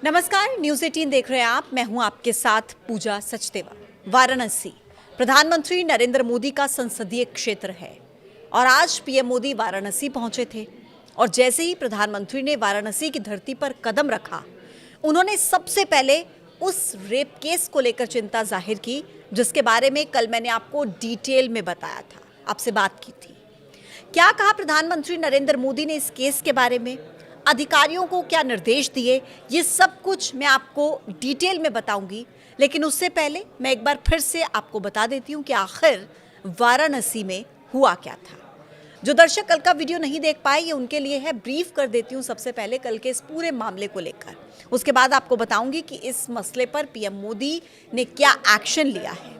नमस्कार, न्यूज़ 18 देख रहे हैं आप। मैं हूं आपके साथ पूजा सचदेवा। वाराणसी प्रधानमंत्री नरेंद्र मोदी का संसदीय क्षेत्र है और आज पीएम मोदी वाराणसी पहुंचे थे और जैसे ही प्रधानमंत्री ने वाराणसी की धरती पर कदम रखा, उन्होंने सबसे पहले उस रेप केस को लेकर चिंता जाहिर की जिसके बारे में कल मैंने आपको डिटेल में बताया था, आपसे बात की थी। क्या कहा प्रधानमंत्री नरेंद्र मोदी ने इस केस के बारे में, अधिकारियों को क्या निर्देश दिए, ये सब कुछ मैं आपको डिटेल में बताऊंगी। लेकिन उससे पहले मैं एक बार फिर से आपको बता देती हूँ कि आखिर वाराणसी में हुआ क्या था। जो दर्शक कल का वीडियो नहीं देख पाए, ये उनके लिए है। ब्रीफ कर देती हूँ सबसे पहले कल के इस पूरे मामले को लेकर। उसके बाद आपको बताऊंगी कि इस मसले पर पीएम मोदी ने क्या एक्शन लिया है।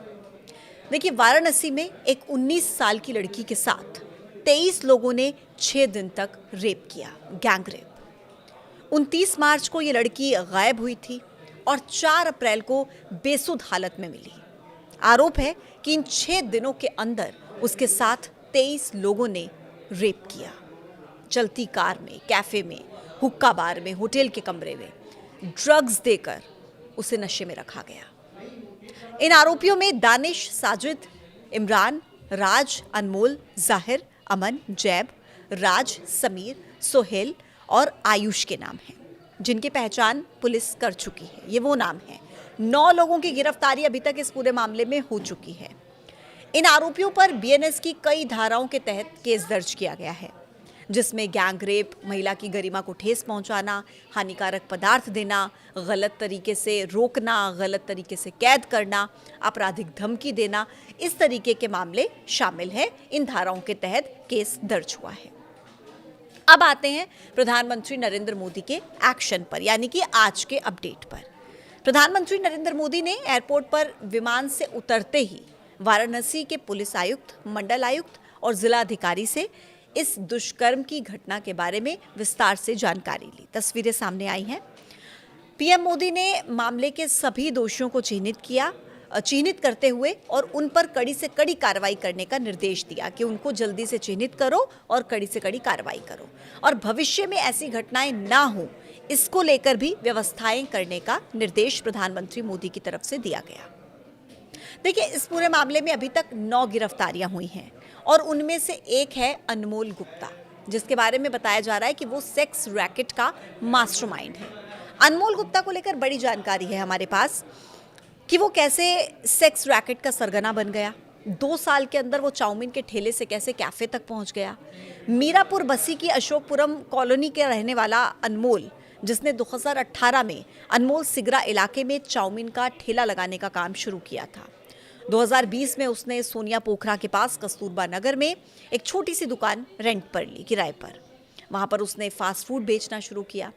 देखिए, वाराणसी में एक 19 साल की लड़की के साथ 23 लोगों ने 6 दिन तक रेप किया, गैंग रेप। 29 मार्च को ये लड़की गायब हुई थी और 4 अप्रैल को बेसुध हालत में मिली। आरोप है कि इन 6 दिनों के अंदर उसके साथ 23 लोगों ने रेप किया। चलती कार में, कैफे में, हुक्का बार में, होटल के कमरे में ड्रग्स देकर उसे नशे में रखा गया। इन आरोपियों में दानिश, साजिद, इमरान, राज, अनमोल, जाहिर, अमन, जैब, राज, समीर, सोहेल और आयुष के नाम हैं, जिनकी पहचान पुलिस कर चुकी है। ये वो नाम हैं। 9 लोगों की गिरफ्तारी अभी तक इस पूरे मामले में हो चुकी है। इन आरोपियों पर बीएनएस की कई धाराओं के तहत केस दर्ज किया गया है, जिसमें गैंग रेप, महिला की गरिमा को ठेस पहुंचाना, हानिकारक पदार्थ देना, गलत तरीके से रोकना, गलत तरीके से कैद करना, आपराधिक धमकी देना, इस तरीके के मामले शामिल हैं। इन धाराओं के तहत केस दर्ज हुआ है। अब आते हैं प्रधानमंत्री नरेंद्र मोदी के एक्शन पर, यानी कि आज के अपडेट पर। प्रधानमंत्री नरेंद्र मोदी ने एयरपोर्ट पर विमान से उतरते ही वाराणसी के पुलिस आयुक्त, मंडल आयुक्त और जिला अधिकारी से इस दुष्कर्म की घटना के बारे में विस्तार से जानकारी ली। तस्वीरें सामने आई हैं। पीएम मोदी ने मामले के सभी दोषियों को चिन्हित करते हुए और उन पर कड़ी से कड़ी कार्रवाई करने का निर्देश दिया कि उनको जल्दी से चिन्हित करो और कड़ी से कड़ी कार्रवाई करो और भविष्य में ऐसी घटनाएं ना हो, इसको लेकर भी व्यवस्थाएं करने का निर्देश प्रधानमंत्री मोदी की तरफ से दिया गया। देखिए, इस पूरे मामले में अभी तक 9 गिरफ्तारियां हुई हैं और उनमें से एक है अनमोल गुप्ता, जिसके बारे में बताया जा रहा है कि वो सेक्स रैकेट का मास्टरमाइंड है। अनमोल गुप्ता को लेकर बड़ी जानकारी है हमारे पास कि वो कैसे सेक्स रैकेट का सरगना बन गया, 2 साल के अंदर वो चाउमीन के ठेले से कैसे कैफे तक पहुंच गया। मीरापुर बस्सी की अशोकपुरम कॉलोनी के रहने वाला अनमोल, जिसने 2018 में अनमोल सिगरा इलाके में चाउमीन का ठेला लगाने का काम शुरू किया था। 2020 में उसने सोनिया पोखरा के पास कस्तूरबा नगर में एक छोटी सी दुकान रेंट पर ली, किराए पर। वहाँ पर उसने फास्ट फूड बेचना शुरू किया।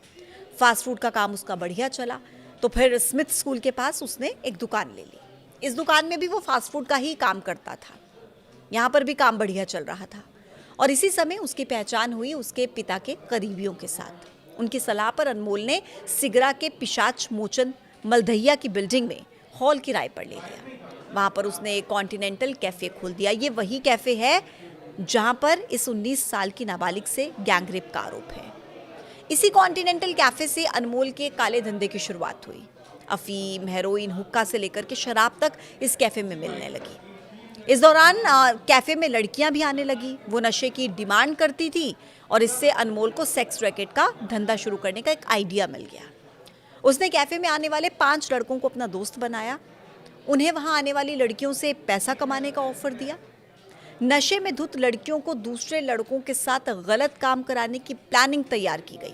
फास्ट फूड का काम उसका बढ़िया चला, तो फिर स्मिथ स्कूल के पास उसने एक दुकान ले ली। इस दुकान में भी वो फास्ट फूड का ही काम करता था। यहाँ पर भी काम बढ़िया चल रहा था और इसी समय उसकी पहचान हुई उसके पिता के करीबियों के साथ। उनकी सलाह पर अनमोल ने सिगरा के पिशाच मोचन मलदहिया की बिल्डिंग में हॉल किराए पर ले लिया। वहाँ पर उसने एक कॉन्टिनेंटल कैफे खोल दिया। ये वही कैफे है जहाँ पर इस 19 साल की नाबालिग से गैंग रेप का आरोप है। इसी कॉन्टिनेंटल कैफे से अनमोल के काले धंधे की शुरुआत हुई। अफीम, हेरोइन, हुक्का से लेकर के शराब तक इस कैफे में मिलने लगी। इस दौरान कैफे में लड़कियां भी आने लगी। वो नशे की डिमांड करती थी और इससे अनमोल को सेक्स रैकेट का धंधा शुरू करने का एक आइडिया मिल गया। उसने कैफे में आने वाले 5 लड़कों को अपना दोस्त बनाया। उन्हें वहां आने वाली लड़कियों से पैसा कमाने का ऑफर दिया। नशे में धुत लड़कियों को दूसरे लड़कों के साथ गलत काम कराने की प्लानिंग तैयार की गई।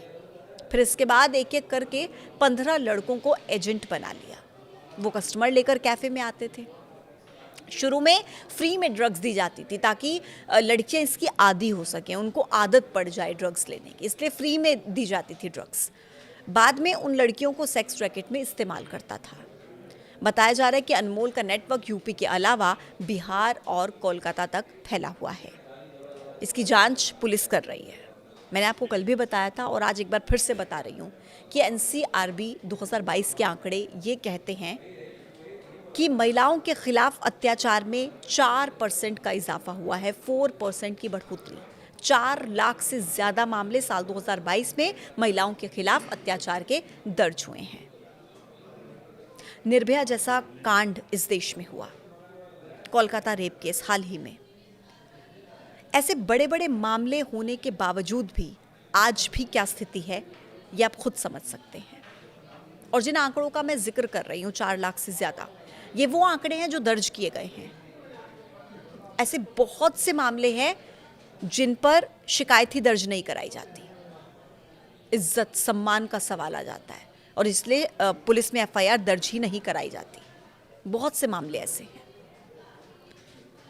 फिर इसके बाद एक एक करके 15 लड़कों को एजेंट बना लिया। वो कस्टमर लेकर कैफे में आते थे। शुरू में फ्री में ड्रग्स दी जाती थी ताकि लड़कियां इसकी आदी हो सकें, उनको आदत पड़ जाए ड्रग्स लेने की, इसलिए फ्री में दी जाती थी ड्रग्स। बाद में उन लड़कियों को सेक्स रैकेट में इस्तेमाल करता था। बताया जा रहा है कि अनमोल का नेटवर्क यूपी के अलावा बिहार और कोलकाता तक फैला हुआ है। इसकी जांच पुलिस कर रही है। मैंने आपको कल भी बताया था और आज एक बार फिर से बता रही हूँ कि एनसीआरबी 2022 के आंकड़े ये कहते हैं कि महिलाओं के खिलाफ अत्याचार में 4% का इजाफा हुआ है, 4% की बढ़ोतरी। 4 लाख से ज़्यादा मामले साल 2022 में महिलाओं के खिलाफ अत्याचार के दर्ज हुए हैं। निर्भया जैसा कांड इस देश में हुआ, कोलकाता रेप केस हाल ही में, ऐसे बड़े बड़े मामले होने के बावजूद भी आज भी क्या स्थिति है ये आप खुद समझ सकते हैं। और जिन आंकड़ों का मैं जिक्र कर रही हूँ 4 लाख से ज़्यादा, ये वो आंकड़े हैं जो दर्ज किए गए हैं। ऐसे बहुत से मामले हैं जिन पर शिकायत ही दर्ज नहीं कराई जाती, इज्जत सम्मान का सवाल आ जाता है और इसलिए पुलिस में एफआईआर दर्ज ही नहीं कराई जाती। बहुत से मामले ऐसे हैं।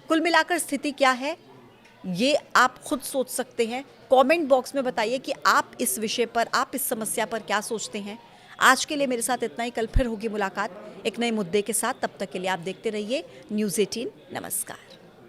कुल मिलाकर स्थिति क्या है ये आप खुद सोच सकते हैं। कमेंट बॉक्स में बताइए कि आप इस विषय पर, आप इस समस्या पर क्या सोचते हैं। आज के लिए मेरे साथ इतना ही। कल फिर होगी मुलाकात एक नए मुद्दे के साथ। तब तक के लिए आप देखते रहिए न्यूज़ 18। नमस्कार।